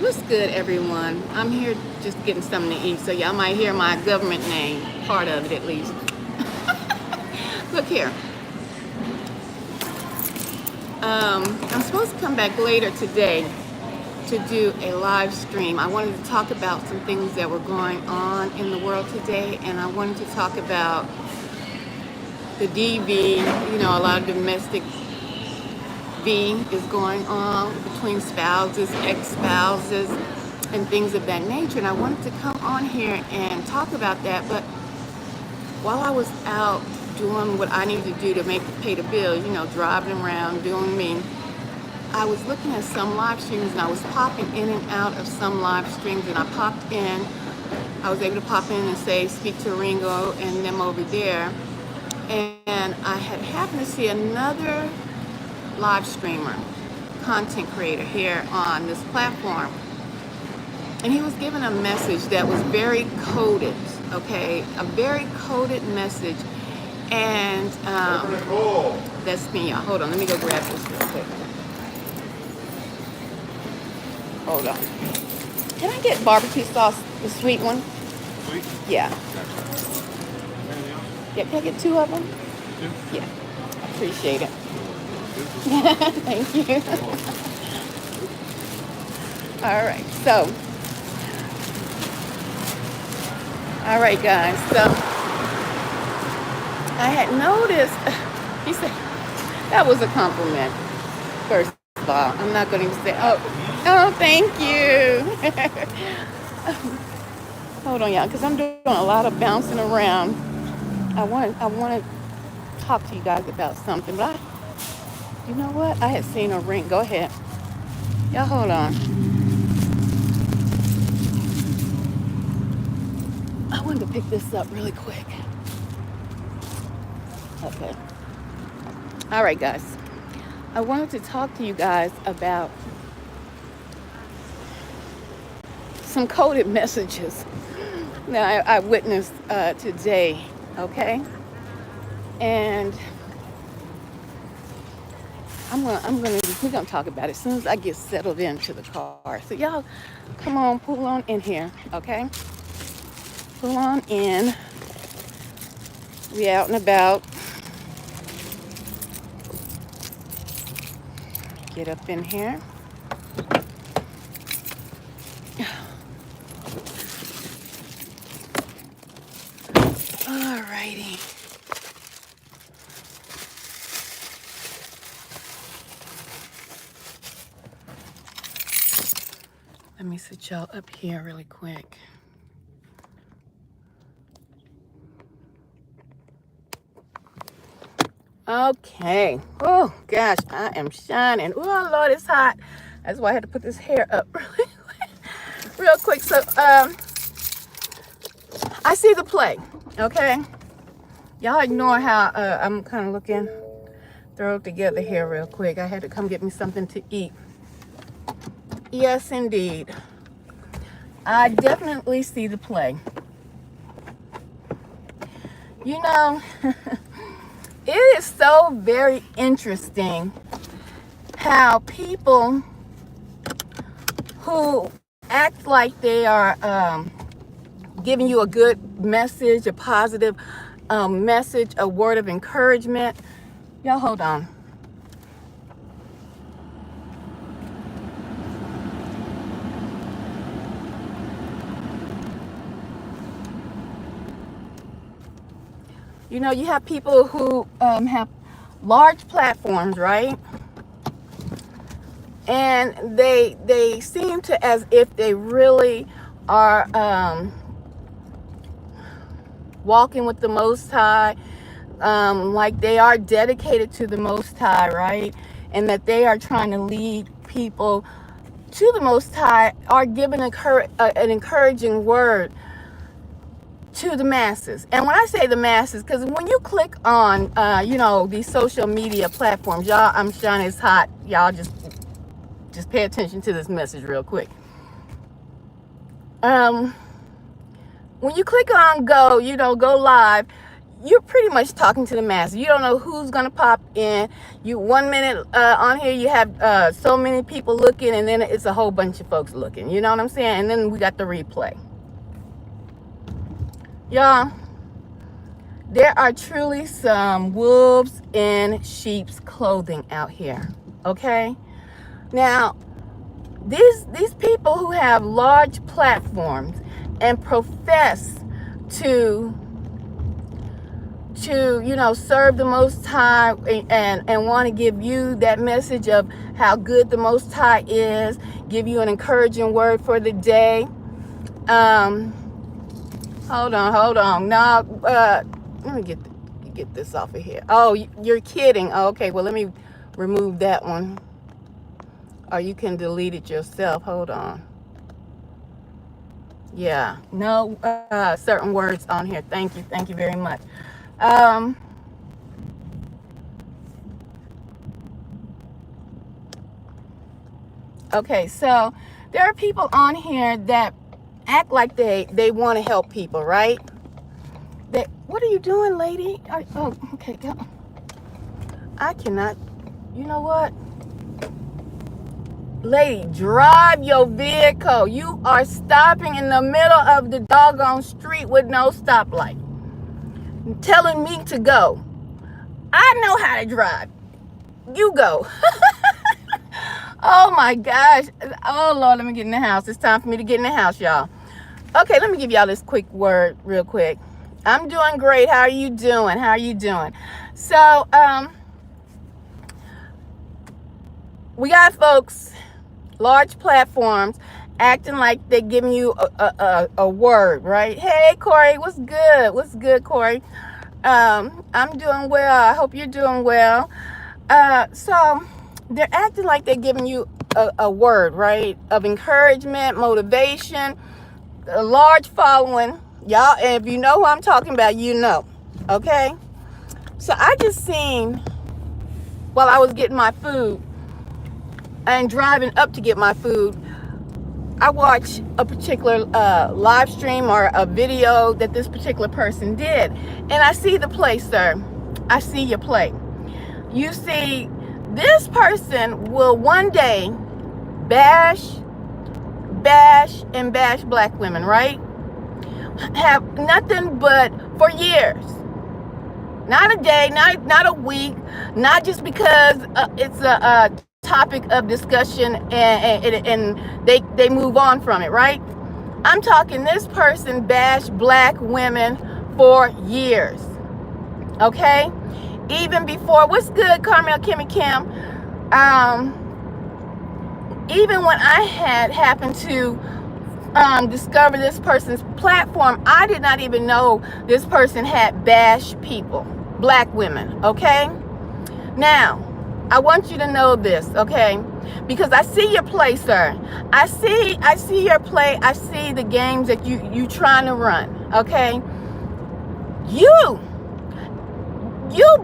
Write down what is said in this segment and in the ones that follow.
What's good, everyone? I'm here just getting something to eat, so y'all might hear my government name, part of it at least. Look here. I'm supposed to come back later today to do a live stream. I wanted to talk about some things that were going on in the world today, and I wanted to talk about the DV. A lot of domestic V is going on between spouses, ex-spouses, and things of that nature. And I wanted to come on here and talk about that. But while I was out doing what I needed to do to pay the bills, driving around, doing me, I was looking at some live streams and I was popping in and out of some live streams. And I popped in, I was able to pop in and say, speak to Ringo and them over there. And I had happened to see another live streamer, content creator here on this platform, and he was given a message that was very coded, okay, a very coded message. And that's me, y'all. Hold on, let me go grab this real quick. Hold on. Can I get barbecue sauce, the sweet one? Sweet? Yeah. Yeah, can I get 2 of them? 2? Yeah, I appreciate it. Thank you. All right, guys. So I had noticed, he said, that was a compliment. First of all, I'm not going to say, oh, thank you. Hold on, y'all, because I'm doing a lot of bouncing around. I want to talk to you guys about something, but you know what? I had seen a ring. Go ahead. Y'all hold on. I wanted to pick this up really quick. Okay. All right, guys. I wanted to talk to you guys about some coded messages that I witnessed today, okay? And we're gonna talk about it as soon as I get settled into the car. So y'all, come on, pull on in here, okay? Pull on in. We out and about. Get up in here. All righty. Let me sit y'all up here really quick. Okay. Oh, gosh, I am shining. Oh, Lord, it's hot. That's why I had to put this hair up real quick. So, I see the play, okay? Y'all ignore how I'm kind of looking, throw it together here real quick. I had to come get me something to eat. Yes, indeed. I definitely see the play. It is so very interesting how people who act like they are giving you a good message, a positive message, a word of encouragement. Y'all hold on. You have people who have large platforms, right? And they seem to as if they really are walking with the Most High, like they are dedicated to the Most High, right? And that they are trying to lead people to the Most High, are giving an encouraging word to the masses. And when I say the masses, because when you click on these social media platforms, y'all, I'm shining, it's hot, y'all, just pay attention to this message real quick. When you click on go live, you're pretty much talking to the masses. You don't know who's gonna pop in. You 1 minute on here, you have so many people looking, and then it's a whole bunch of folks looking. You know what I'm saying? And then we got the replay. Y'all, there are truly some wolves in sheep's clothing out here. Okay? Now, these people who have large platforms and profess to serve the Most High and want to give you that message of how good the Most High is, give you an encouraging word for the day. Hold on. Now, let me get this off of here. Oh, you're kidding. Oh, okay, well, let me remove that one. Or you can delete it yourself. Hold on. Yeah, no certain words on here. Thank you very much. Okay, so there are people on here that act like they want to help people, right? What are you doing, lady? Oh, okay, go. I cannot. You know what? Lady, drive your vehicle. You are stopping in the middle of the doggone street with no stoplight, telling me to go. I know how to drive. You go. Oh my gosh. Oh Lord, let me get in the house. It's time for me to get in the house, y'all. Okay, let me give y'all this quick word real quick. I'm doing great. How are you doing? So, we got folks, large platforms, acting like they're giving you a word, right? Hey, Corey, what's good, Corey? I'm doing well. I hope you're doing well. So they're acting like they're giving you a word, right? Of encouragement, motivation, a large following. Y'all, and if you know who I'm talking about, you know. Okay? So I just seen, while I was getting my food and driving up to get my food, I watched a particular live stream or a video that this particular person did. And I see the play, sir. I see your play. You see, this person will one day bash black women, right? Have nothing but for years. Not a day, not a week, not just because it's a topic of discussion and they move on from it, right? I'm talking this person bashed black women for years. Okay? Even before, what's good, Carmel, Kimmy, Kim? Even when I had happened to discover this person's platform, I did not even know this person had bashed people, black women, okay? Now, I want you to know this, okay? Because I see your play, sir. I see your play. I see the games that you trying to run, okay? You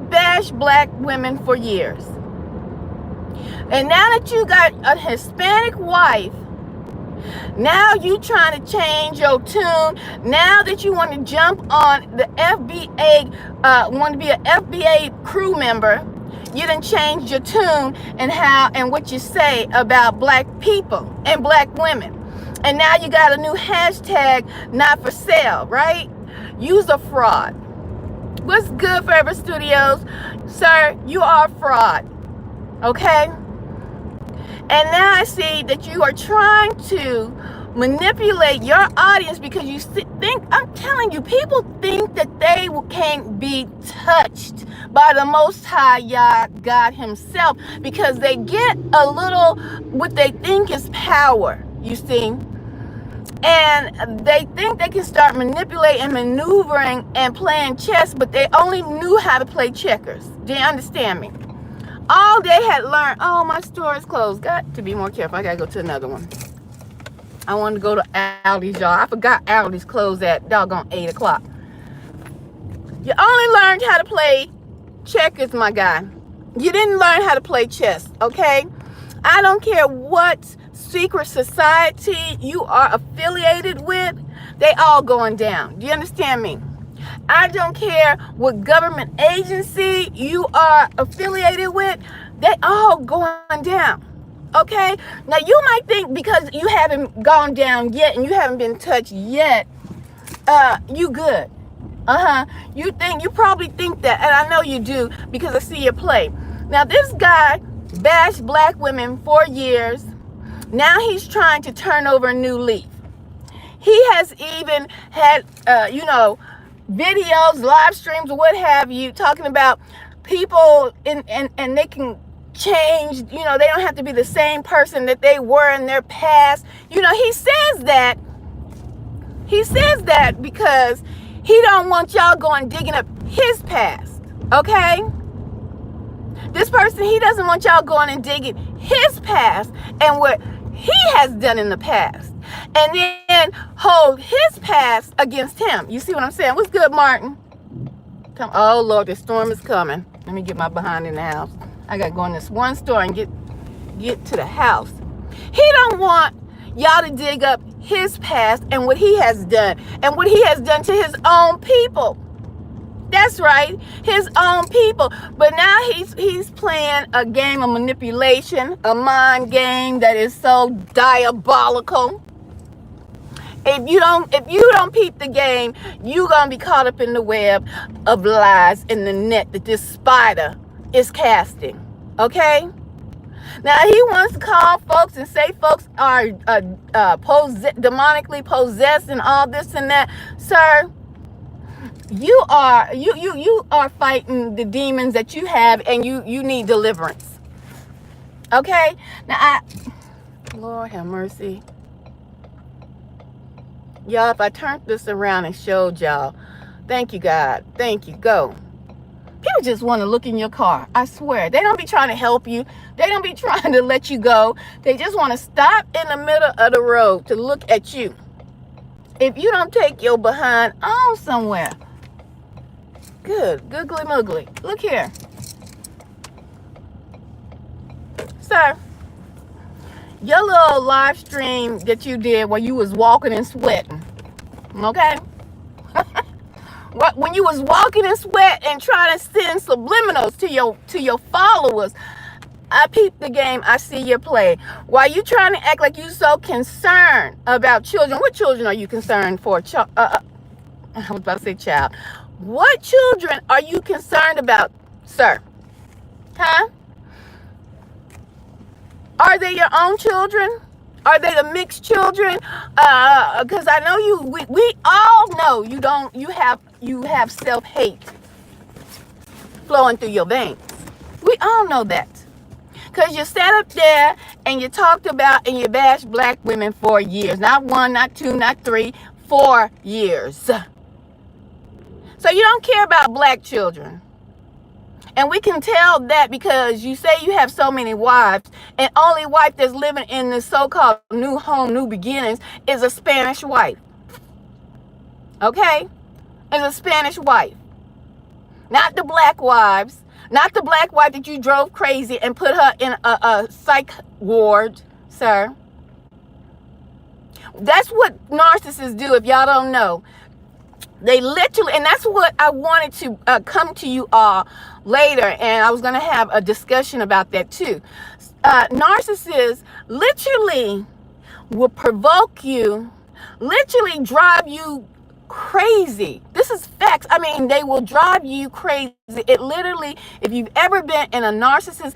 bashed black women for years. And now that you got a Hispanic wife, now you trying to change your tune. Now that you want to jump on the FBA, want to be an FBA crew member, you done changed your tune and what you say about black people and black women. And now you got a new hashtag, not for sale, right? You's a fraud. What's good, Forever Studios? Sir, you are a fraud. Okay? And now I see that you are trying to manipulate your audience because you think, I'm telling you, people think that they can't be touched by the Most High Yah God himself because they get a little, what they think is power, you see. And they think they can start manipulating and maneuvering and playing chess, but they only knew how to play checkers. Do you understand me? All they had learned, oh, my store is closed. Got to be more careful. I got to go to another one. I wanted to go to Aldi's, y'all. I forgot Aldi's closed at doggone 8 o'clock. You only learned how to play checkers, my guy. You didn't learn how to play chess, okay? I don't care what secret society you are affiliated with. They all going down. Do you understand me? I don't care what government agency you are affiliated with, they all going down. Okay? Now you might think because you haven't gone down yet and you haven't been touched yet, you good. You probably think that, and I know you do because I see your play. Now this guy bashed black women for years. Now he's trying to turn over a new leaf. He has even had, videos, live streams, what have you, talking about people and they can change. They don't have to be the same person that they were in their past. He says that. He says that because he don't want y'all going digging up his past. Okay? This person, he doesn't want y'all going and digging his past and what he has done in the past. And then hold his past against him. You see what I'm saying? What's good, Martin? Come. Oh, Lord, the storm is coming. Let me get my behind in the house. I got to go in this one store and get to the house. He don't want y'all to dig up his past and what he has done and what he has done to his own people. That's right, his own people. But now he's playing a game of manipulation, a mind game that is so diabolical. If you don't peep the game, you're gonna be caught up in the web of lies in the net that this spider is casting. Okay? Now he wants to call folks and say folks are demonically possessed and all this and that. Sir, you are fighting the demons that you have, and you need deliverance. Okay? Now Lord have mercy. Y'all, if I turned this around and showed y'all, thank you, God. Thank you. Go. People just want to look in your car. I swear. They don't be trying to help you. They don't be trying to let you go. They just want to stop in the middle of the road to look at you. If you don't take your behind on somewhere. Good. Googly moogly. Look here. Sir, your little live stream that you did where you was walking and sweating. Okay? When you was walking and sweat and trying to send subliminals to your followers, I peeped the game. I see your play. Why you trying to act like you so concerned about children? What children are you concerned for? I was about to say child. What children are you concerned about, sir? Huh? Are they your own children? Are they the mixed children? Because I know we all know you have self-hate flowing through your veins. We all know that. Because you sat up there and you talked about and you bashed black women for years. Not 1, not 2, not 3, 4 years. So you don't care about black children. And we can tell that because you say you have so many wives, and only wife that's living in this so-called new home, new beginnings, is a Spanish wife. Okay? Is a Spanish wife. Not the black wives. Not the black wife that you drove crazy and put her in a psych ward, sir. That's what narcissists do, if y'all don't know. They literally, and that's what I wanted to come to you all later, and I was going to have a discussion about that too. Narcissists literally will provoke you, literally drive you crazy. This is facts. I mean, they will drive you crazy. It literally, if you've ever been in a narcissist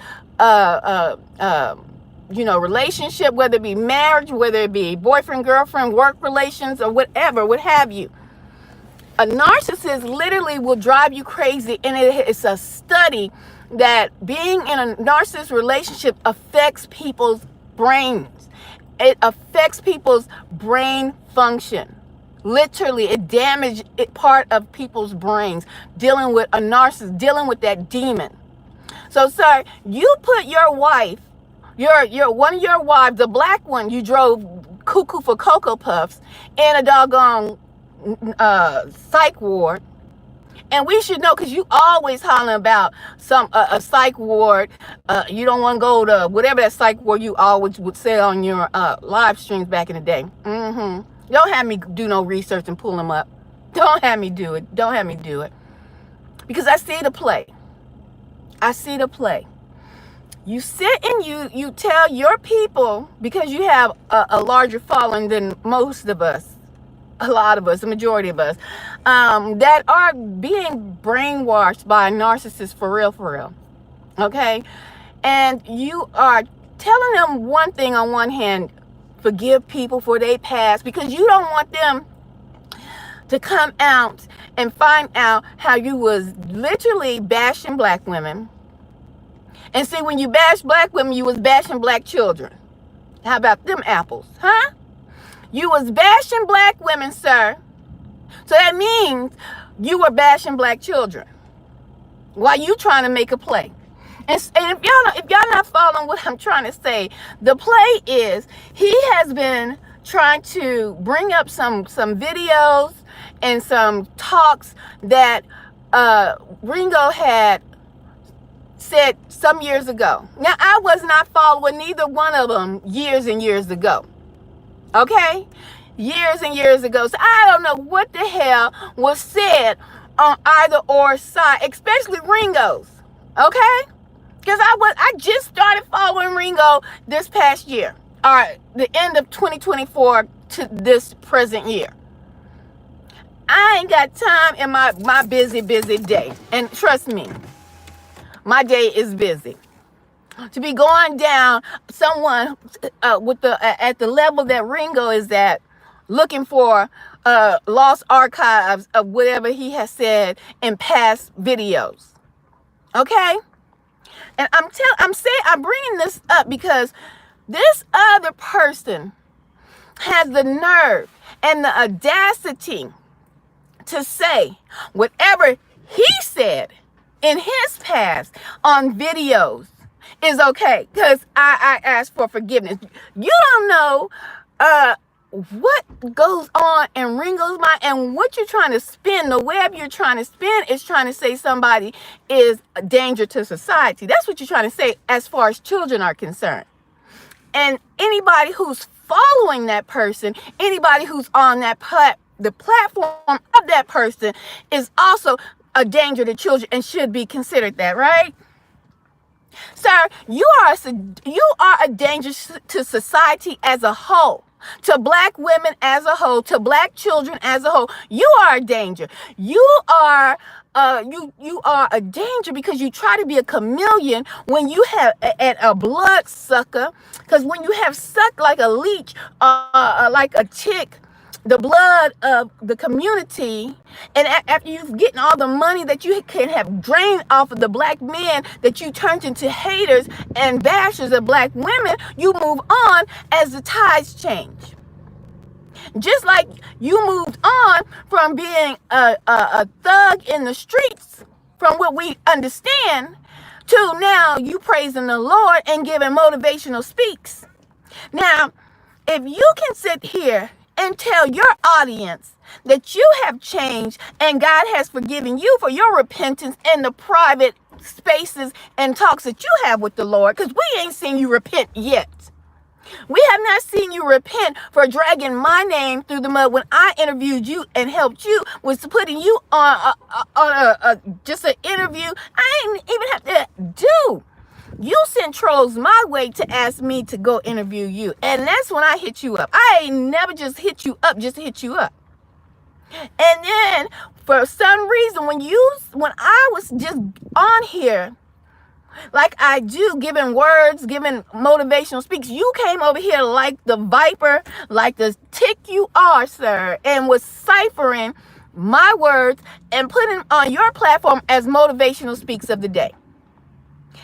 relationship, whether it be marriage, whether it be boyfriend, girlfriend, work relations, or whatever, what have you, a narcissist literally will drive you crazy. And it's a study that being in a narcissist relationship affects people's brains. It affects people's brain function. Literally, it damages part of people's brains dealing with a narcissist, dealing with that demon. So, sir, you put your wife, your one of your wives, the black one you drove cuckoo for Cocoa Puffs, in a doggone psych ward. And we should know, because you always hollering about a psych ward. You don't want to go to whatever that psych ward you always would say on your live streams back in the day. Don't have me do no research and pull them up. Don't have me do it. Don't have me do it. Because I see the play. I see the play. You sit and you tell your people, because you have a larger following than most of us, a lot of us, the majority of us, that are being brainwashed by narcissists for real, okay? And you are telling them one thing on one hand, forgive people for their past, because you don't want them to come out and find out how you was literally bashing black women. And see, when you bash black women, you was bashing black children. How about them apples, huh? You was bashing black women, sir. So that means you were bashing black children while you trying to make a play. And if y'all not following what I'm trying to say, the play is he has been trying to bring up some videos and some talks that Ringo had said some years ago. Now, I was not following neither one of them years and years ago. Okay? Years and years ago. So I don't know what the hell was said on either or side, especially Ringo's. Okay? Because I just started following Ringo this past year. All right, the end of 2024 to this present year. I ain't got time in my busy day. And trust me, my day is busy. To be going down someone with at the level that Ringo is at, looking for lost archives of whatever he has said in past videos. Okay? And I'm bringing this up because this other person has the nerve and the audacity to say whatever he said in his past on videos is okay, because I asked for forgiveness. You don't know what goes on in Ringo's mind, and what you're trying to spin, the web you're trying to spin is trying to say somebody is a danger to society. That's what you're trying to say as far as children are concerned. And anybody who's following that person, anybody who's on that the platform of that person is also a danger to children and should be considered that, right? Sir, you are a danger to society as a whole, to black women as a whole, to black children as a whole. You are a danger. You are a danger because you try to be a chameleon when you have a blood sucker. Because when you have sucked like a leech, like a tick, the blood of the community, and after you've gotten all the money that you can have drained off of the black men that you turned into haters and bashers of black women, you move on as the tides change. Just like you moved on from being a thug in the streets, from what we understand, to now you praising the Lord and giving motivational speaks. Now, if you can sit here and tell your audience that you have changed and God has forgiven you for your repentance in the private spaces and talks that you have with the Lord, because we ain't seen you repent yet. We have not seen you repent for dragging my name through the mud when I interviewed you and helped you, was putting you on just an interview I ain't even have to do. You sent trolls my way to ask me to go interview you. And that's when I hit you up. I ain't never just hit you up just to hit you up. And then for some reason, when I was just on here, like I do, giving words, giving motivational speaks, you came over here like the viper, like the tick you are, sir, and was ciphering my words and putting them on your platform as motivational speaks of the day.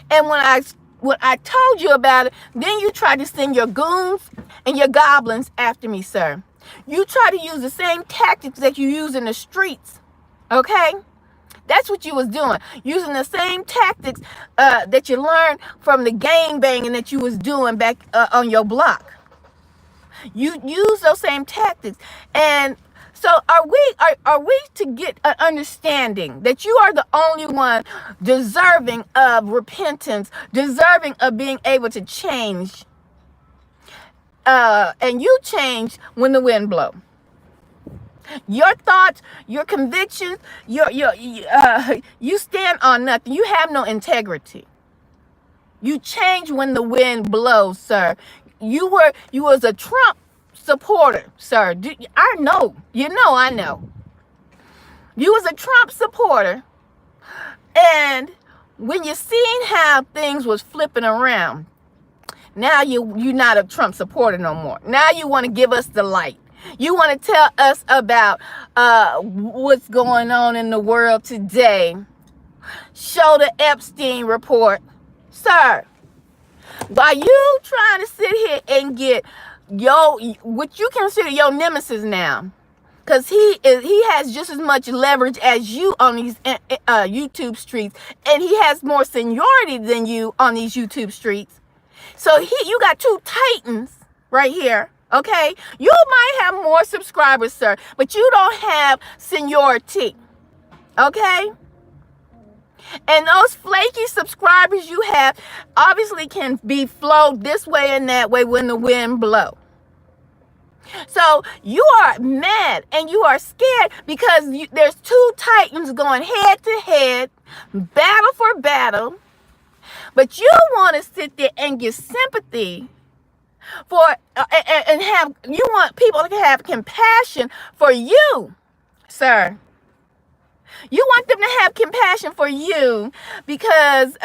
And when I told you about it, then you tried to send your goons and your goblins after me, sir. You try to use the same tactics that you use in the streets, okay? That's what you was doing, using the same tactics that you learned from the gang banging that you was doing back on your block. You use those same tactics. And so are we to get an understanding that you are the only one deserving of repentance, deserving of being able to change, and you change when the wind blows? Your thoughts, your convictions, you stand on nothing. You have no integrity. You change when the wind blows, sir. You was a Trump supporter, sir. I know. I know. You was a Trump supporter, and when you seen how things was flipping around, now you're not a Trump supporter no more. Now you want to give us the light. You want to tell us about what's going on in the world today. Show the Epstein report. Sir, while you trying to sit here and get what you consider your nemesis now, because he has just as much leverage as you on these YouTube streets, and he has more seniority than you on these YouTube streets. So you got two titans right here. Okay, you might have more subscribers, sir, but you don't have seniority. Okay, and those flaky subscribers you have obviously can be flowed this way and that way when the wind blows. So you are mad and you are scared because there's two titans going head to head, battle for battle, but you want to sit there and give sympathy for and you want people to have compassion for you, sir. You want them to have compassion for you because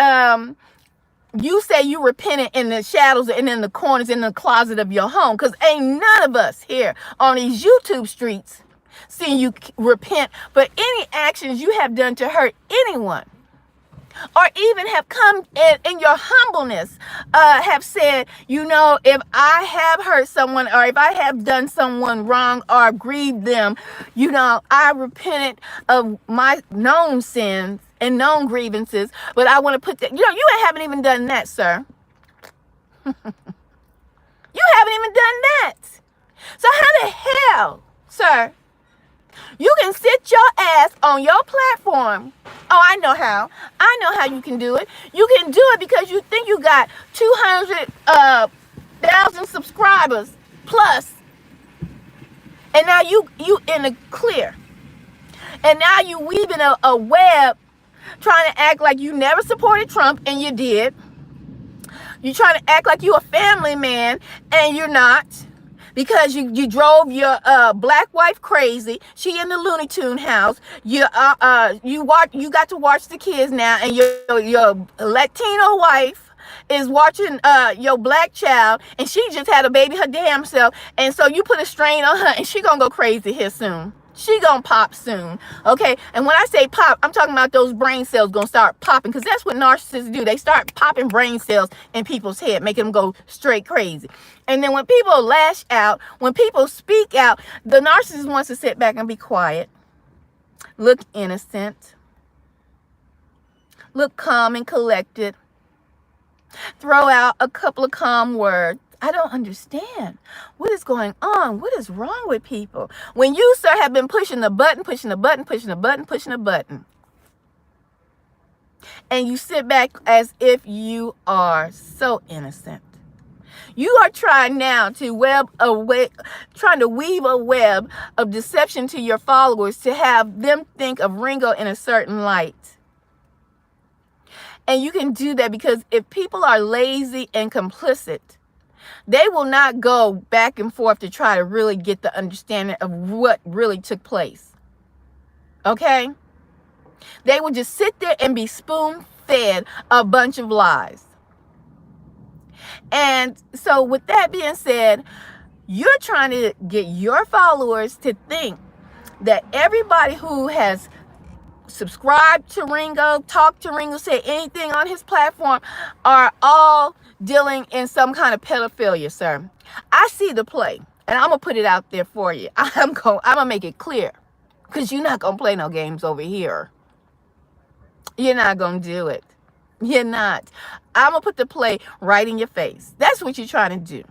you say you repented in the shadows and in the corners in the closet of your home, because ain't none of us here on these YouTube streets seeing you repent for any actions you have done to hurt anyone, or even have come in your humbleness, have said, if I have hurt someone, or if I have done someone wrong or grieved them, I repented of my known sins and known grievances, but I want to put that, you haven't even done that, sir. You haven't even done that. So how the hell, sir, you can sit your ass on your platform? Oh, I know how. I know how you can do it. You can do it because you think you got 200,000 subscribers plus, and now you in the clear, and now you weaving a web, trying to act like you never supported Trump, and you did. You trying to act like you a family man, and you're not. Because you drove your black wife crazy. She in the Looney Tune house. You got to watch the kids now, and your Latino wife is watching your black child, and she just had a baby her damn self, and so you put a strain on her, and she gonna go crazy here soon. She gonna pop soon, okay? And when I say pop, I'm talking about those brain cells gonna start popping, because that's what narcissists do. They start popping brain cells in people's head, making them go straight crazy. And then when people lash out, when people speak out, the narcissist wants to sit back and be quiet, look innocent, look calm and collected, throw out a couple of calm words. I don't understand. What is going on? What is wrong with people? When you, sir, have been pushing the button, and you sit back as if you are so innocent. You are trying now to weave a web of deception to your followers to have them think of Ringo in a certain light. And you can do that because if people are lazy and complicit, they will not go back and forth to try to really get the understanding of what really took place. Okay? They will just sit there and be spoon-fed a bunch of lies. And so with that being said, you're trying to get your followers to think that everybody who has subscribed to Ringo, talked to Ringo, said anything on his platform are all dealing in some kind of pedophilia, sir. I see the play, and I'm going to put it out there for you. I'm going to make it clear, because you're not going to play no games over here. You're not going to do it. You're not. I'm going to put the play right in your face. That's what you're trying to do.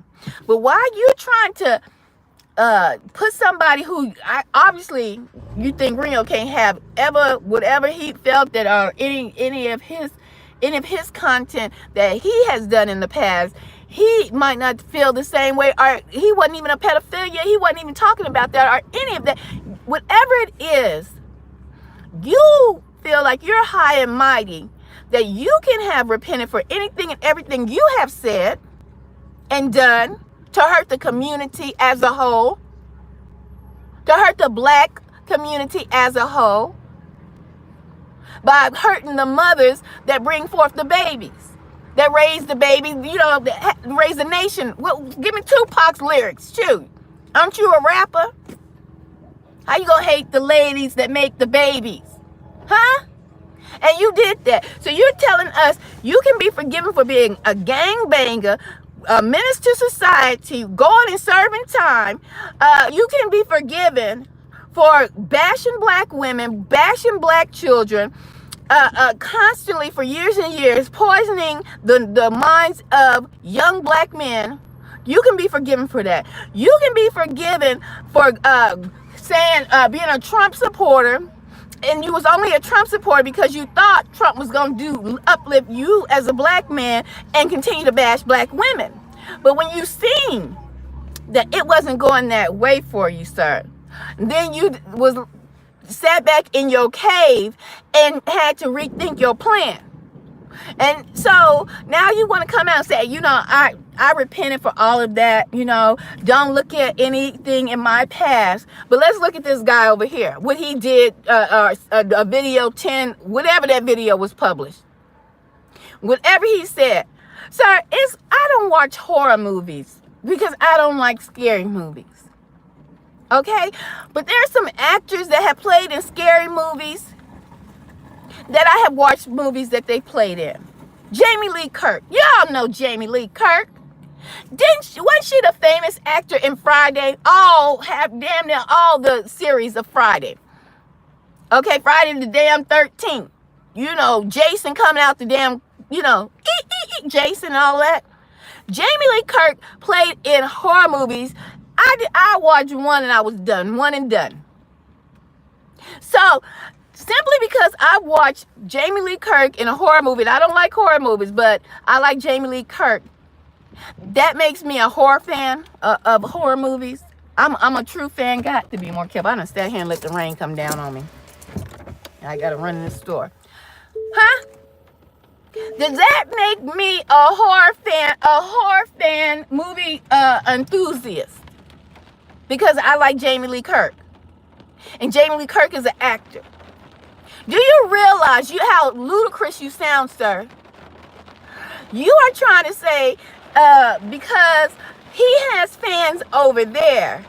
But why you're trying to put somebody who obviously you think Ringo can't have whatever he felt that any of his content that he has done in the past, he might not feel the same way, or he wasn't even a pedophilia, he wasn't even talking about that, or any of that. whatever it is, you feel like you're high and mighty, that you can have repented for anything and everything you have said and done to hurt the community as a whole, to hurt the black community as a whole, by hurting the mothers that bring forth the babies, that raise the babies, that raise the nation. Well, give me Tupac's lyrics. Shoot, aren't you a rapper? How you gonna hate the ladies that make the babies? Huh? And you did that. So you're telling us you can be forgiven for being a gangbanger, a menace to society, going and serving time. You can be forgiven for bashing black women, bashing black children, constantly for years and years, poisoning the minds of young black men. You can be forgiven for that. You can be forgiven for being a Trump supporter, and you was only a Trump supporter because you thought Trump was going to uplift you as a black man and continue to bash black women. But when you seen that it wasn't going that way for you, sir, then you sat back in your cave and had to rethink your plan. And so now you want to come out and say, I repented for all of that, don't look at anything in my past. But let's look at this guy over here. What he did, a video 10, whatever that video was published. Whatever he said. Sir, I don't watch horror movies because I don't like scary movies. Okay? But there are some actors that have played in scary movies that I have watched movies that they played in. Jamie Lee Curtis. Y'all know Jamie Lee Curtis. Wasn't she the famous actor in Friday? Damn near all the series of Friday. Okay, Friday the damn 13th. Jason coming out the damn, Jason and all that. Jamie Lee Curtis played in horror movies. I watched one and I was done. One and done. So, simply because I watched Jamie Lee Curtis in a horror movie, and I don't like horror movies, but I like Jamie Lee Curtis, that makes me a horror fan of horror movies. I'm a true fan. Got to be more careful. I don't stand here and let the rain come down on me. I got to run in the store. Huh? Does that make me a horror fan movie enthusiast? Because I like Jamie Lee Curtis. And Jamie Lee Curtis is an actor. Do you realize how ludicrous you sound, sir? You are trying to say, because he has fans over there,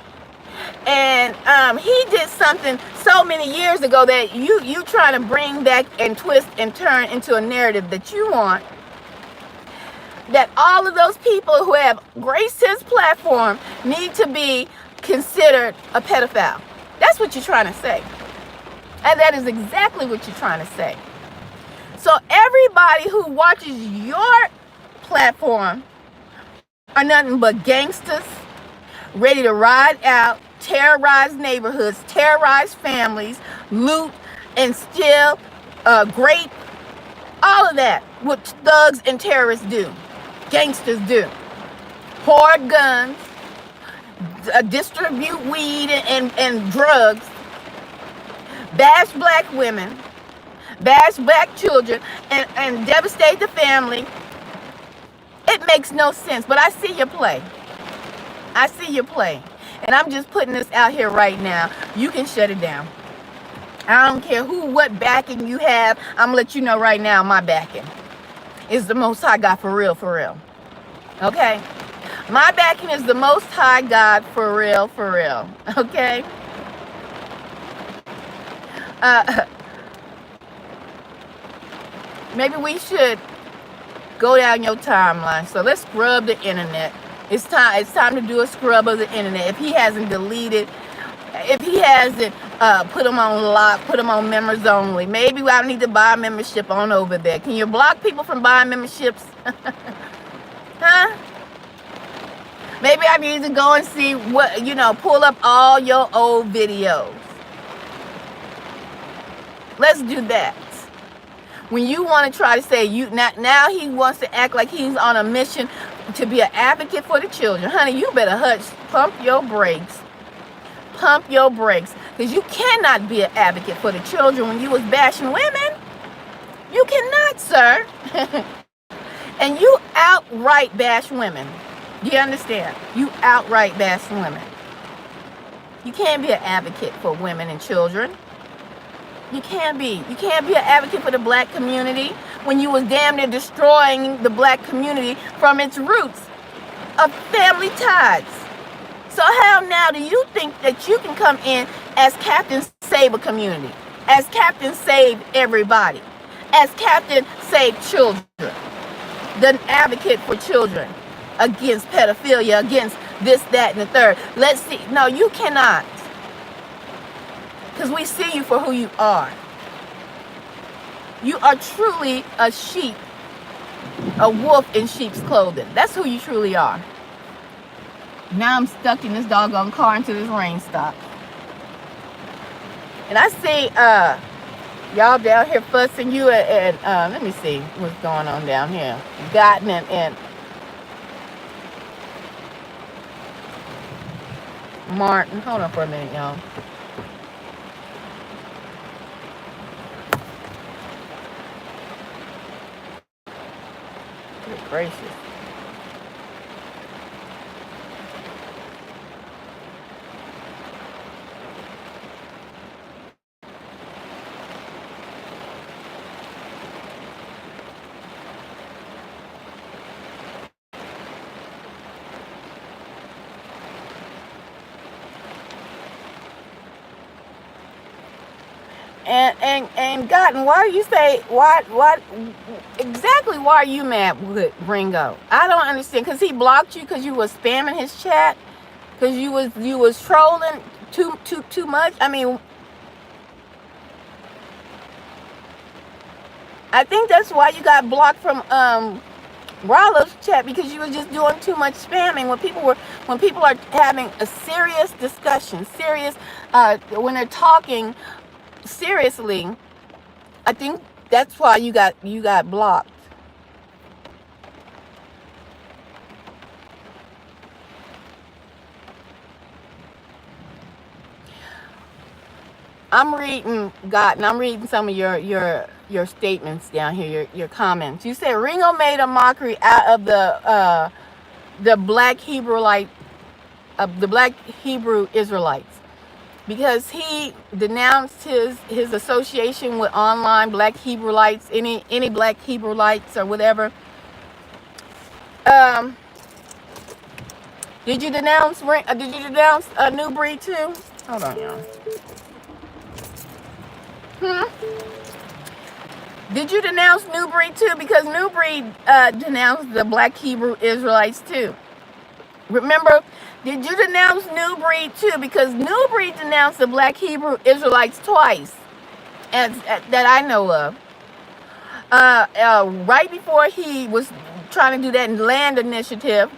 and he did something so many years ago that you trying to bring back and twist and turn into a narrative that you want, that all of those people who have graced his platform need to be considered a pedophile. That's what you're trying to say. And that is exactly what you're trying to say. So everybody who watches your platform are nothing but gangsters, ready to ride out, terrorize neighborhoods, terrorize families, loot and steal, grape, all of that, what thugs and terrorists do, gangsters do. Hoard guns, distribute weed and drugs, bash black women, bash black children, and devastate the family. It makes no sense, but I see your play. I see your play. And I'm just putting this out here right now. You can shut it down. I don't care what backing you have. I'm going to let you know right now my backing is the Most High God for real, for real. Okay? My backing is the Most High God for real, for real. Okay? Maybe we should go down your timeline. So let's scrub the internet. It's time to do a scrub of the internet. If he hasn't deleted, if he hasn't put them on lock, put them on members only, maybe I need to buy a membership on over there. Can you block people from buying memberships? Huh? Maybe I need to go and see what, pull up all your old videos. Let's do that. When you want to try to say now he wants to act like he's on a mission to be an advocate for the children. Honey, you better pump your brakes. Pump your brakes, because you cannot be an advocate for the children when you was bashing women. You cannot, sir. And you outright bash women. Do you understand? You outright bash women. You can't be an advocate for women and children. You can't be. You can't be an advocate for the black community when you was damn near destroying the black community from its roots of family ties. So how now do you think that you can come in as Captain Save a community, as Captain Save everybody, as Captain Save children, the advocate for children, against pedophilia, against this, that, and the third? Let's see. No, you cannot. Because we see you for who you are. You are truly a sheep, a wolf in sheep's clothing. That's who you truly are. Now I'm stuck in this doggone car until this rain stops. And I see y'all down here fussing you and let me see what's going on down here. Gotten and Martin. Hold on for a minute, y'all. Good gracious. And Gotten, why do you say why exactly why are you mad with Ringo? I don't understand. Because he blocked you because you was spamming his chat, because you was trolling too much. I mean, I think that's why you got blocked from Rollo's chat, because you were just doing too much spamming. When people are having a serious discussion, when they're talking seriously, I think that's why you got blocked. I'm reading some of your statements down here, your comments. You said Ringo made a mockery out of the black Hebrew Israelites, because he denounced his association with online black Hebrewites, any black Hebrewites or whatever. Did you denounce New Breed too? Hold on, y'all. Did you denounce New Breed too? Because New Breed denounced the black Hebrew Israelites too. Remember, did you denounce New Breed too? Because New Breed denounced the black Hebrew Israelites twice, that I know of. Right before he was trying to do that land initiative,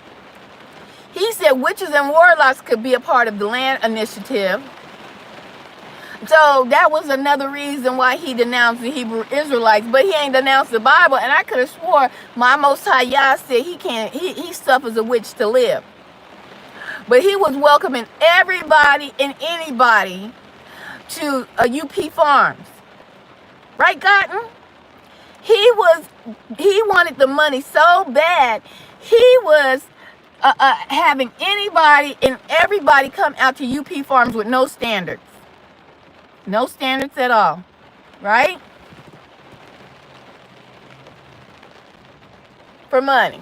he said witches and warlocks could be a part of the land initiative. So that was another reason why he denounced the Hebrew Israelites, but he ain't denounced the Bible. And I could have swore my Most High Yah said he suffers a witch to live. But he was welcoming everybody and anybody to UP Farms. Right, Cotton? He wanted the money so bad, he was having anybody and everybody come out to UP Farms with no standards. No standards at all, right? For money.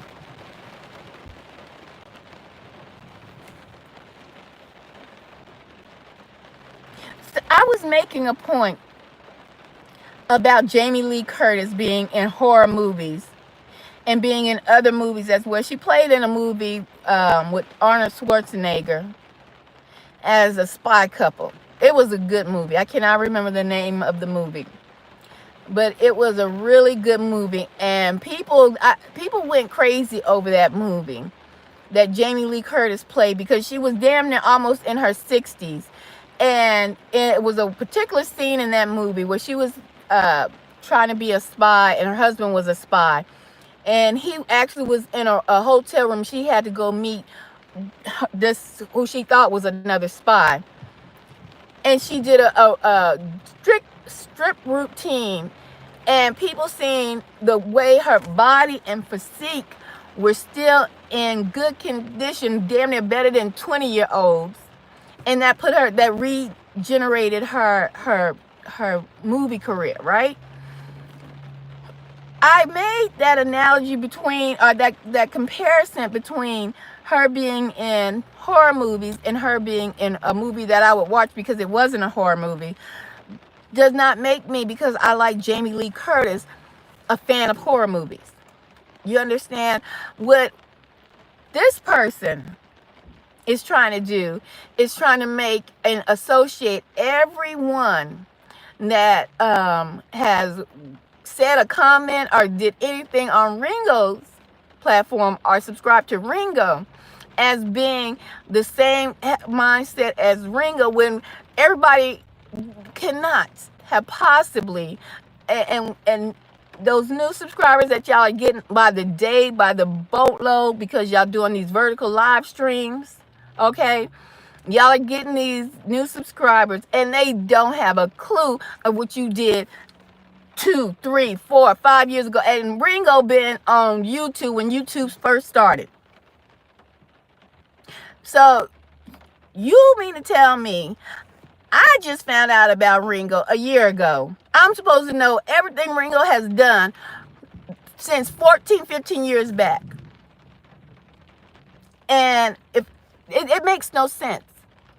So I was making a point about Jamie Lee Curtis being in horror movies and being in other movies as well. She played in a movie with Arnold Schwarzenegger as a spy couple. It was a good movie. I cannot remember the name of the movie, but it was a really good movie, and people went crazy over that movie that Jamie Lee Curtis played, because she was damn near almost in her 60s, and it was a particular scene in that movie where she was trying to be a spy, and her husband was a spy, and he actually was in a hotel room. She had to go meet this who she thought was another spy. and she did a strict strip routine, and people seeing the way her body and physique were still in good condition, damn near better than 20-year-olds, and that regenerated her movie career, right? I made that analogy between, or that comparison between her being in horror movies and her being in a movie that I would watch because it wasn't a horror movie, does not make me, because I like Jamie Lee Curtis, a fan of horror movies. You understand? What this person is trying to do is trying to make and associate everyone that has said a comment or did anything on Ringo's platform or subscribed to Ringo as being the same mindset as Ringo, when everybody cannot have possibly, and those new subscribers that y'all are getting by the day, by the boatload, because y'all doing these vertical live streams, okay? Y'all are getting these new subscribers and they don't have a clue of what you did 2, 3, 4, 5 years ago. And Ringo been on YouTube when YouTube first started. So you mean to tell me I just found out about Ringo a year ago? I'm supposed to know everything Ringo has done since 14, 15 years back. And if it makes no sense,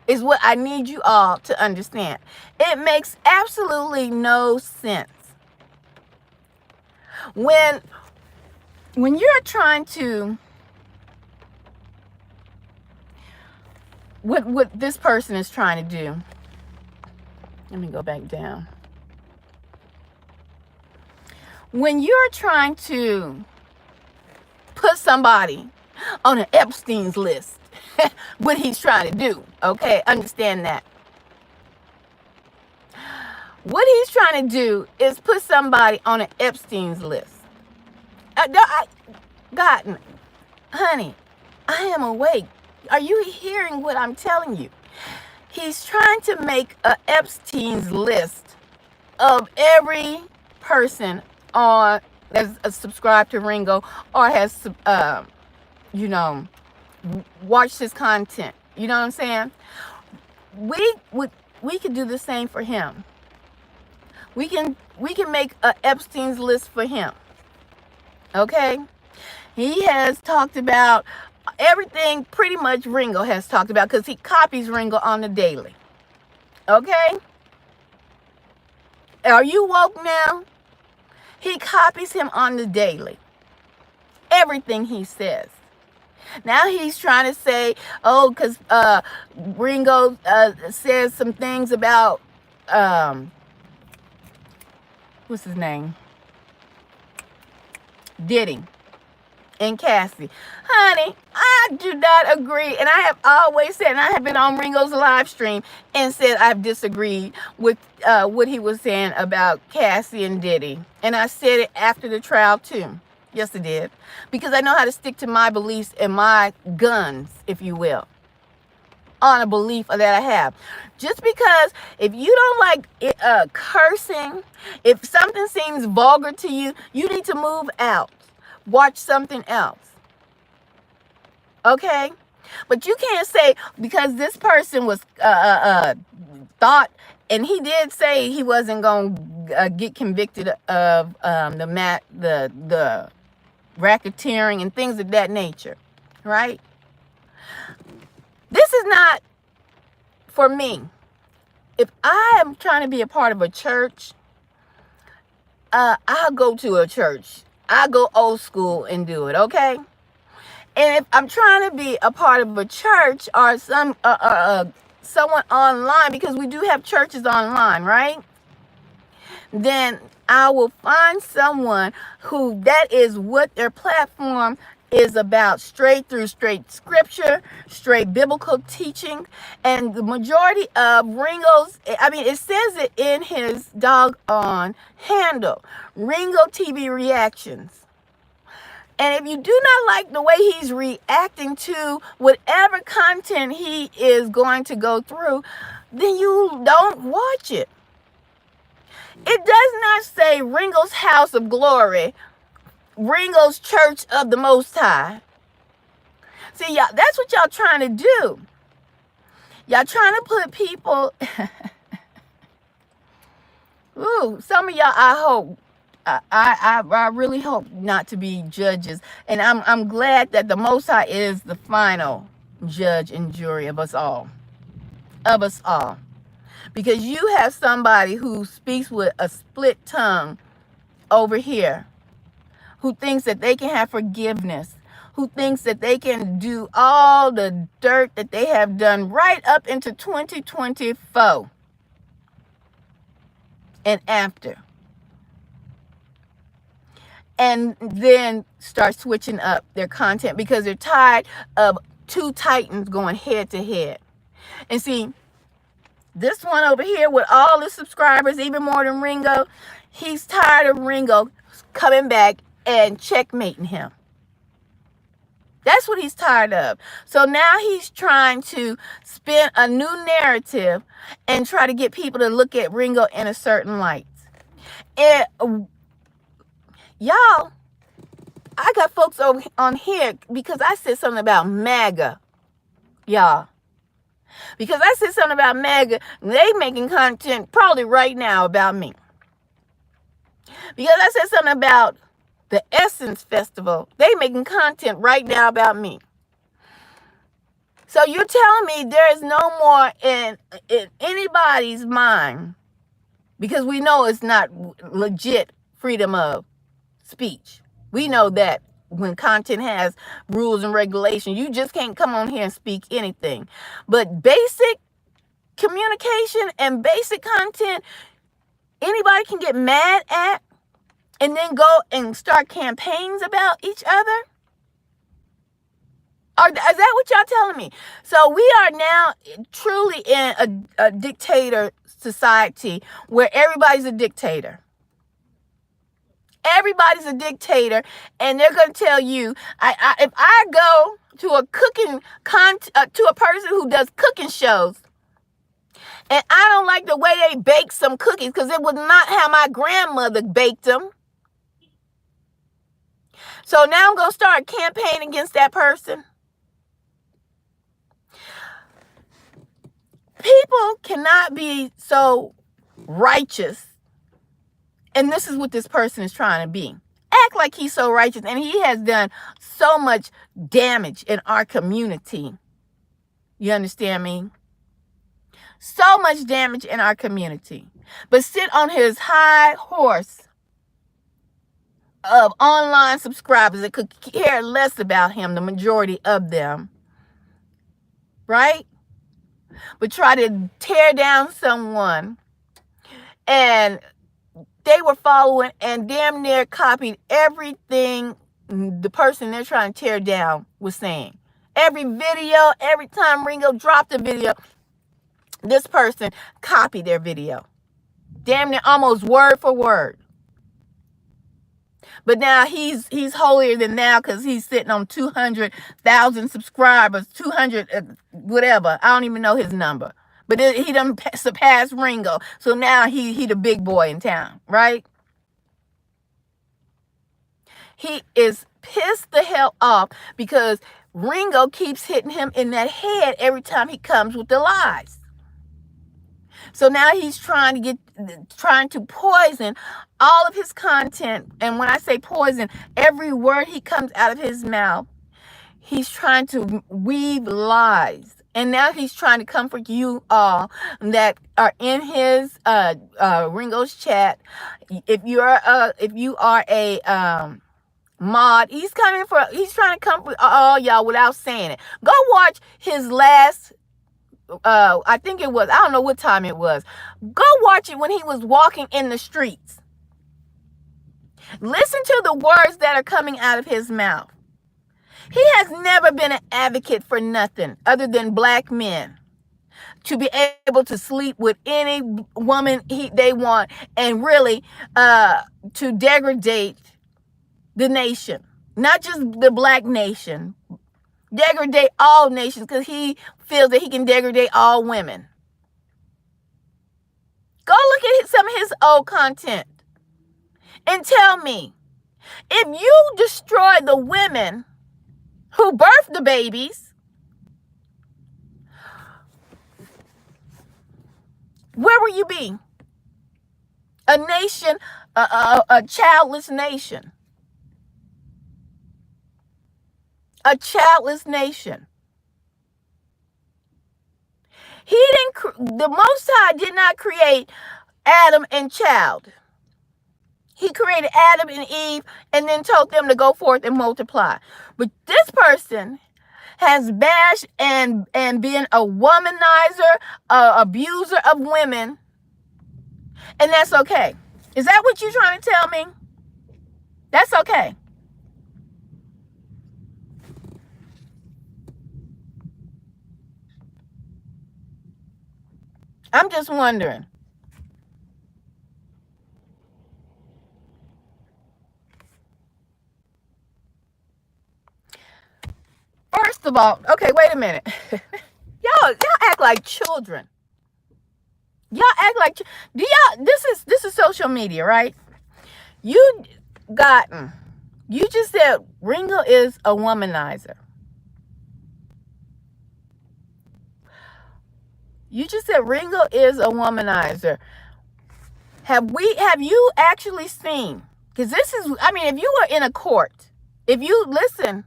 is what I need you all to understand. It makes absolutely no sense. When you're trying to, what this person is trying to do, let me go back down. When you're trying to put somebody on an Epstein's list, what he's trying to do, okay? Understand that. What he's trying to do is put somebody on an Epstein's list. God, honey, I am awake. Are you hearing what I'm telling you? He's trying to make an Epstein's list of every person on that's subscribed to Ringo or has, watched his content. You know what I'm saying? We could do the same for him. We can make a Epstein's list for him. Okay? He has talked about everything pretty much Ringo has talked about, because he copies Ringo on the daily. Okay? Are you woke now? He copies him on the daily. Everything he says. Now he's trying to say, oh, because Ringo says some things about, what's his name? Diddy and Cassie. Honey, I do not agree. And I have always said, and I have been on Ringo's live stream and said I've disagreed with what he was saying about Cassie and Diddy. And I said it after the trial too. Yes, I did. Because I know how to stick to my beliefs and my guns, if you will, on a belief that I have. Just because if you don't like it, cursing, if something seems vulgar to you, you need to move out. Watch something else. Okay? But you can't say because this person was thought, and he did say he wasn't going to get convicted of the racketeering and things of that nature, right? This is not for me. If I am trying to be a part of a church, I'll go to a church. I'll go old school and do it, okay? And if I'm trying to be a part of a church or someone online, because we do have churches online, right? Then I will find someone who that is what their platform is about, straight scripture, straight biblical teaching. And the majority of Ringo's, it says it in his doggone handle, Ringo TV Reactions. And if you do not like the way he's reacting to whatever content he is going to go through, then you don't watch it. It does not say Ringo's House of Glory, Ringo's Church of the Most High. See, y'all, that's what y'all trying to do. Y'all trying to put people... Ooh, some of y'all, I hope, I really hope not to be judges. And I'm glad that the Most High is the final judge and jury of us all. Of us all. Because you have somebody who speaks with a split tongue over here, who thinks that they can have forgiveness, who thinks that they can do all the dirt that they have done right up into 2024 and after. And then start switching up their content because they're tired of two titans going head to head. And see, this one over here with all the subscribers, even more than Ringo, he's tired of Ringo coming back and checkmating him. That's what he's tired of. So now he's trying to spin a new narrative and try to get people to look at Ringo in a certain light. And y'all, I got folks over on here because I said something about MAGA. Y'all. Because I said something about MAGA, they making content probably right now about me. Because I said something about the Essence Festival, they making content right now about me. So you're telling me there is no more in anybody's mind, because we know it's not legit freedom of speech. We know that when content has rules and regulations, you just can't come on here and speak anything. But basic communication and basic content, anybody can get mad at and then go and start campaigns about each other? Or is that what y'all telling me? So we are now truly in a dictator society where everybody's a dictator. Everybody's a dictator, and they're going to tell you, if I go to a to a person who does cooking shows, and I don't like the way they bake some cookies because it was not how my grandmother baked them. So now I'm going to start campaigning against that person. People cannot be so righteous. And this is what this person is trying to be. Act like he's so righteous. And he has done so much damage in our community. You understand me? So much damage in our community. But sit on his high horse of online subscribers that could care less about him, the majority of them. Right? But try to tear down someone, and they were following and damn near copied everything the person they're trying to tear down was saying. Every video, every time Ringo dropped a video, this person copied their video. Damn near almost word for word. But now he's holier than thou because he's sitting on 200,000 subscribers, 200, whatever. I don't even know his number. But he done surpassed Ringo. So now he the big boy in town, right? He is pissed the hell off because Ringo keeps hitting him in that head every time he comes with the lies. So now he's trying to poison all of his content. And when I say poison, every word he comes out of his mouth, he's trying to weave lies. And now he's trying to comfort you all that are in his Ringo's chat. If you are a mod, he's trying to comfort all y'all without saying it. Go watch his last. I think it was, I don't know what time it was. Go watch it when he was walking in the streets. Listen to the words that are coming out of his mouth. He has never been an advocate for nothing other than black men to be able to sleep with any woman they want and really to degrade the nation. not just the black nation, degrade all nations, because he feels that he can degrade all women. Go look at some of his old content and tell me, if you destroy the women who birthed the babies, where will you be? A nation, a childless nation. A childless nation. The Most High did not create Adam and child. He created Adam and Eve and then told them to go forth and multiply. But this person has bashed and been a womanizer, abuser of women, and that's okay. Is that what you're trying to tell me? That's okay. I'm just wondering. First of all, okay, wait a minute. y'all act like children. Y'all act like this is social media, right? You just said Ringo is a womanizer. You just said Ringo is a womanizer. Have you actually seen? Because this is, I mean, if you were in a court, if you listen,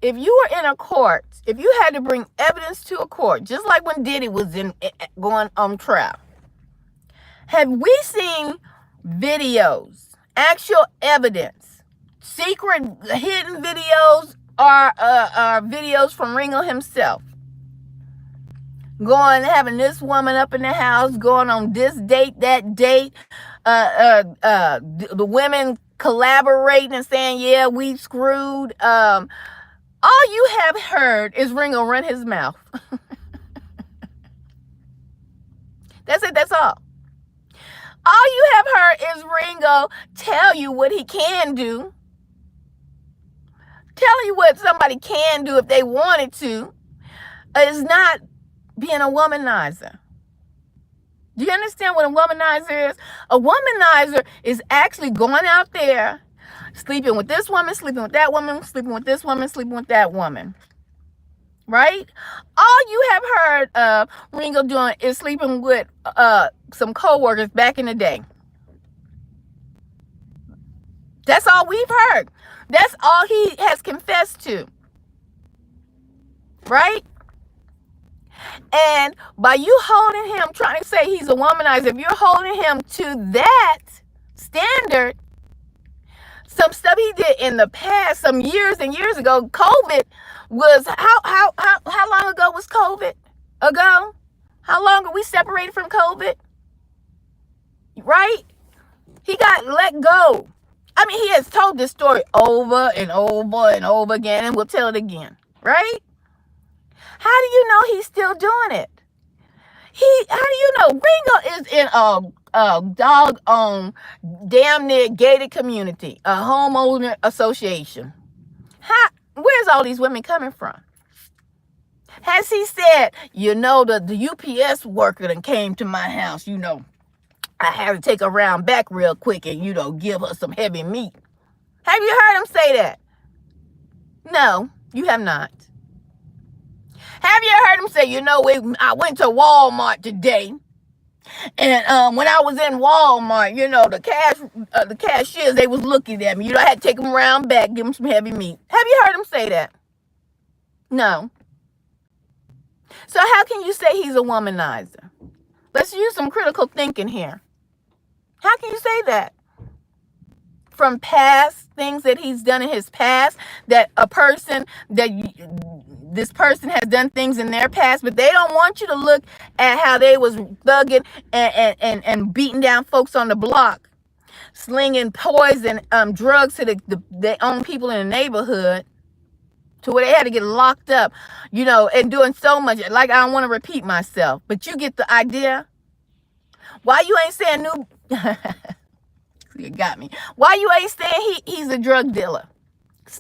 if you were in a court, if you had to bring evidence to a court, just like when Diddy was going on trial, have we seen videos, actual evidence, secret hidden videos, or videos from Ringo himself having this woman up in the house, going on this date, that date, the women collaborating and saying, yeah, we screwed. All you have heard is Ringo run his mouth. That's it. That's all. All you have heard is Ringo tell you what he can do. Tell you what somebody can do if they wanted to. Is not being a womanizer. Do you understand what a womanizer is? A womanizer is actually going out there, sleeping with this woman, sleeping with that woman, sleeping with this woman, sleeping with that woman. Right? All you have heard of Ringo doing is sleeping with some co-workers back in the day. That's all we've heard. That's all he has confessed to. Right? And by you holding him, trying to say he's a womanizer, if you're holding him to that standard, some stuff he did in the past, some years and years ago, COVID was, how long ago was COVID ago? How long are we separated from COVID? Right? He got let go. I mean, he has told this story over and over and over again, and we'll tell it again. Right? How do you know he's still doing it? How do you know? Ringo is in a dog-owned, damn near gated community, a homeowner association. Where's all these women coming from? Has he said, the UPS worker that came to my house, I had to take her around back real quick and, give her some heavy meat? Have you heard him say that? No, you have not. Have you heard him say, I went to Walmart today, and when I was in Walmart, the cashiers, they was looking at me. I had to take them around back, give them some heavy meat. Have you heard him say that? No. So how can you say he's a womanizer? Let's use some critical thinking here. How can you say that? From past things that he's done in his past, this person has done things in their past, but they don't want you to look at how they was thugging and beating down folks on the block, slinging poison drugs to their own people in the neighborhood, to where they had to get locked up, and doing so much. Like, I don't want to repeat myself, but you get the idea. Why you ain't saying new? You got me. Why you ain't saying he's a drug dealer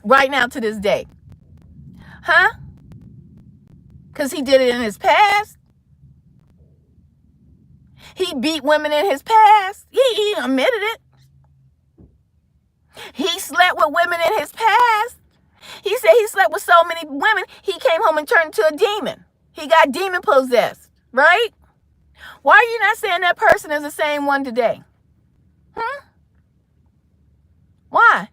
right now to this day? Huh? Because he did it in his past. He beat women in his past. He admitted it. He slept with women in his past. He said he slept with so many women, he came home and turned into a demon. He got demon possessed, right? Why are you not saying that person is the same one today? Why?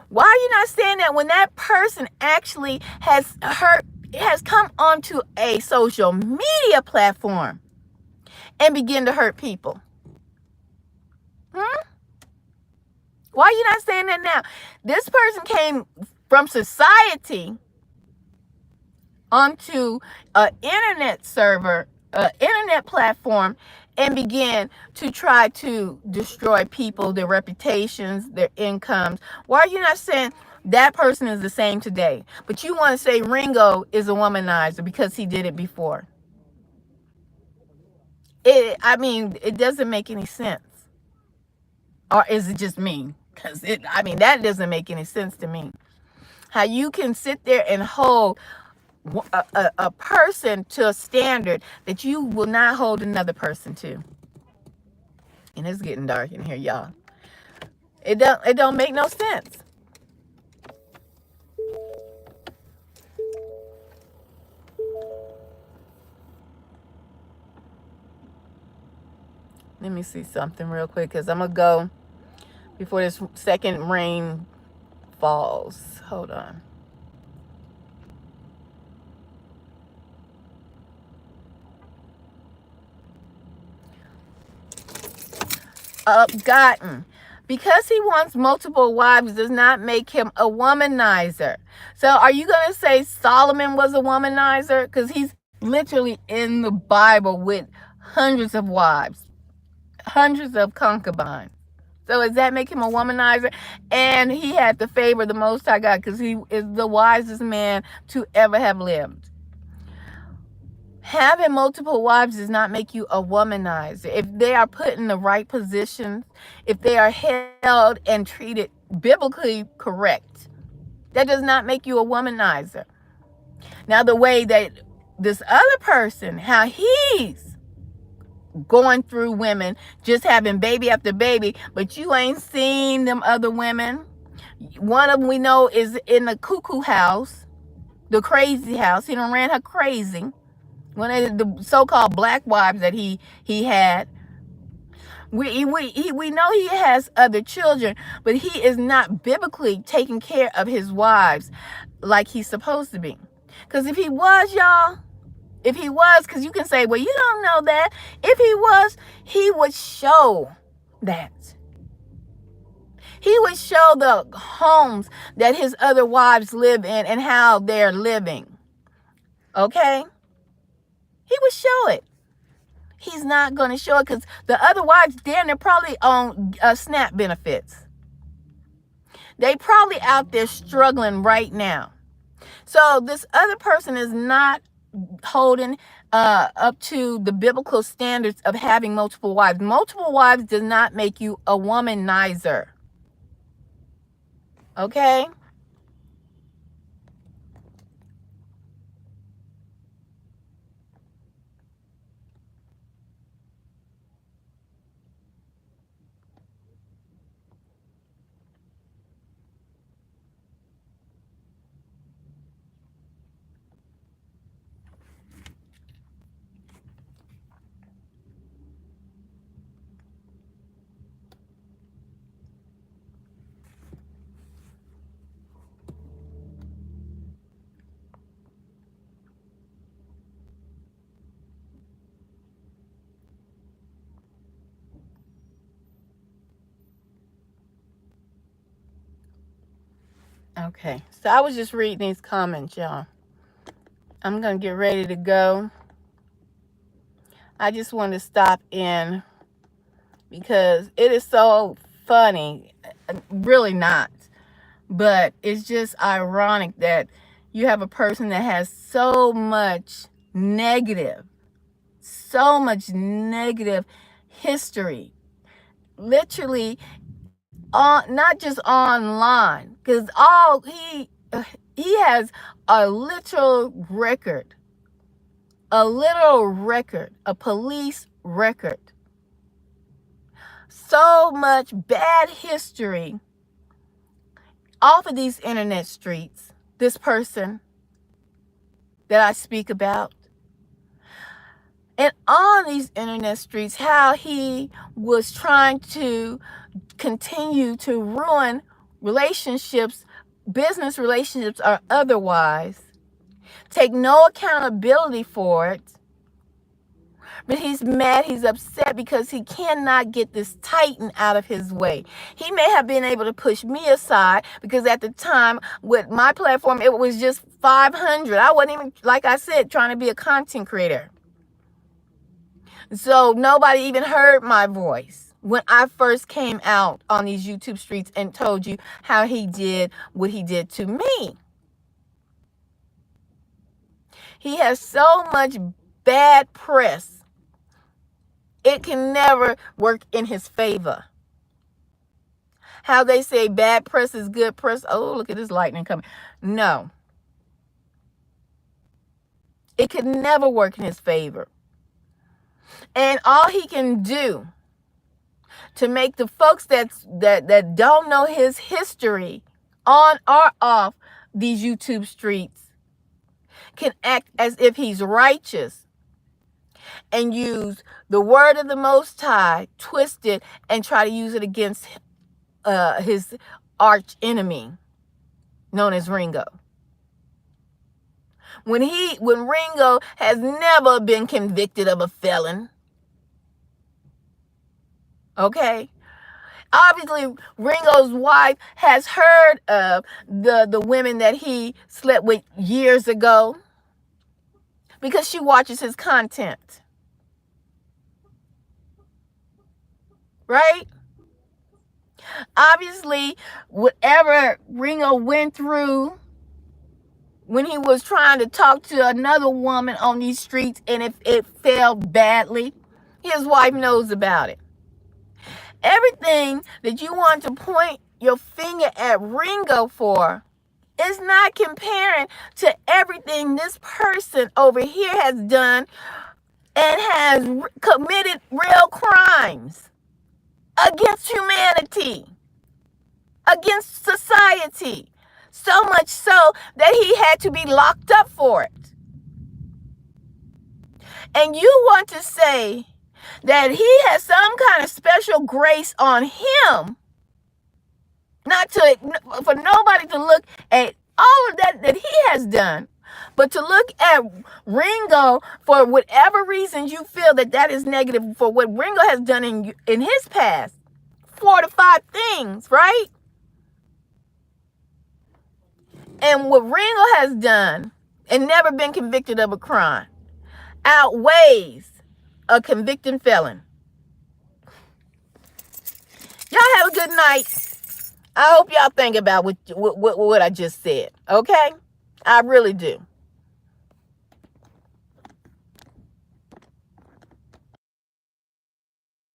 Why are you not saying that when that person actually has come onto a social media platform and begin to hurt people? Why are you not saying that now? This person came from society onto an internet server, an internet platform, and began to try to destroy people, their reputations, their incomes. Why are you not saying that person is the same today? But you want to say Ringo is a womanizer because he did it before. It doesn't make any sense. Or is it just me? Because that doesn't make any sense to me. How you can sit there and hold a person to a standard that you will not hold another person to. And it's getting dark in here, y'all. It don't make no sense. Let me see something real quick, because I'm going to go before this second rain falls. Hold on. Upgotten. Because he wants multiple wives does not make him a womanizer. So are you going to say Solomon was a womanizer? Because he's literally in the Bible with hundreds of wives, hundreds of concubines. So does that make him a womanizer? And he had the favor of the Most High God because he is the wisest man to ever have lived. Having multiple wives does not make you a womanizer. If they are put in the right positions, if they are held and treated biblically correct, that does not make you a womanizer. Now, the way that this other person, how he's going through women, just having baby after baby, but you ain't seen them other women. One of them we know is in the cuckoo house, the crazy house. He done ran her crazy. One of the so-called black wives that he had. We know he has other children, but he is not biblically taking care of his wives like he's supposed to be. Because if he was, y'all, because you can say, well, you don't know that. If he was, he would show that. He would show the homes that his other wives live in and how they're living. Okay? He would show it. He's not going to show it because the other wives, they're probably on SNAP benefits. They probably out there struggling right now. So this other person is not holding up to the biblical standards of having multiple wives. Multiple wives does not make you a womanizer. Okay? Okay, so I was just reading these comments, y'all. I'm going to get ready to go. I just want to stop in because it is so funny. Really not. But it's just ironic that you have a person that has so much negative so much negative history, literally, on not just online, because he has a literal record, a police record. So much bad history off of these internet streets. This person that I speak about. And on these internet streets, how he was trying to continue to ruin relationships, business relationships or otherwise, take no accountability for it. But he's mad, he's upset because he cannot get this Titan out of his way. He may have been able to push me aside because at the time with my platform, it was just 500. I wasn't even, like I said, trying to be a content creator. So nobody even heard my voice when I first came out on these YouTube streets and told you how he did what he did to me. He has so much bad press. It can never work in his favor. How they say bad press is good press. Oh, look at this lightning coming. No. It can never work in his favor. And all he can do to make the folks that don't know his history on or off these YouTube streets can act as if he's righteous and use the word of the Most High, twist it, and try to use it against his arch enemy known as Ringo. When Ringo has never been convicted of a felon. Okay? Obviously, Ringo's wife has heard of the women that he slept with years ago because she watches his content. Right? Obviously, whatever Ringo went through when he was trying to talk to another woman on these streets and if it failed badly, his wife knows about it. Everything that you want to point your finger at Ringo for is not comparing to everything this person over here has done and has committed real crimes against humanity, against society, so much so that he had to be locked up for it. And you want to say that he has some kind of special grace on him, for nobody to look at all of that he has done, but to look at Ringo for whatever reasons you feel that is negative for what Ringo has done in his past. 4 to 5 things, right? And what Ringo has done and never been convicted of a crime outweighs a convicted felon. Y'all have a good night. I hope y'all think about what I just said, okay? I really do.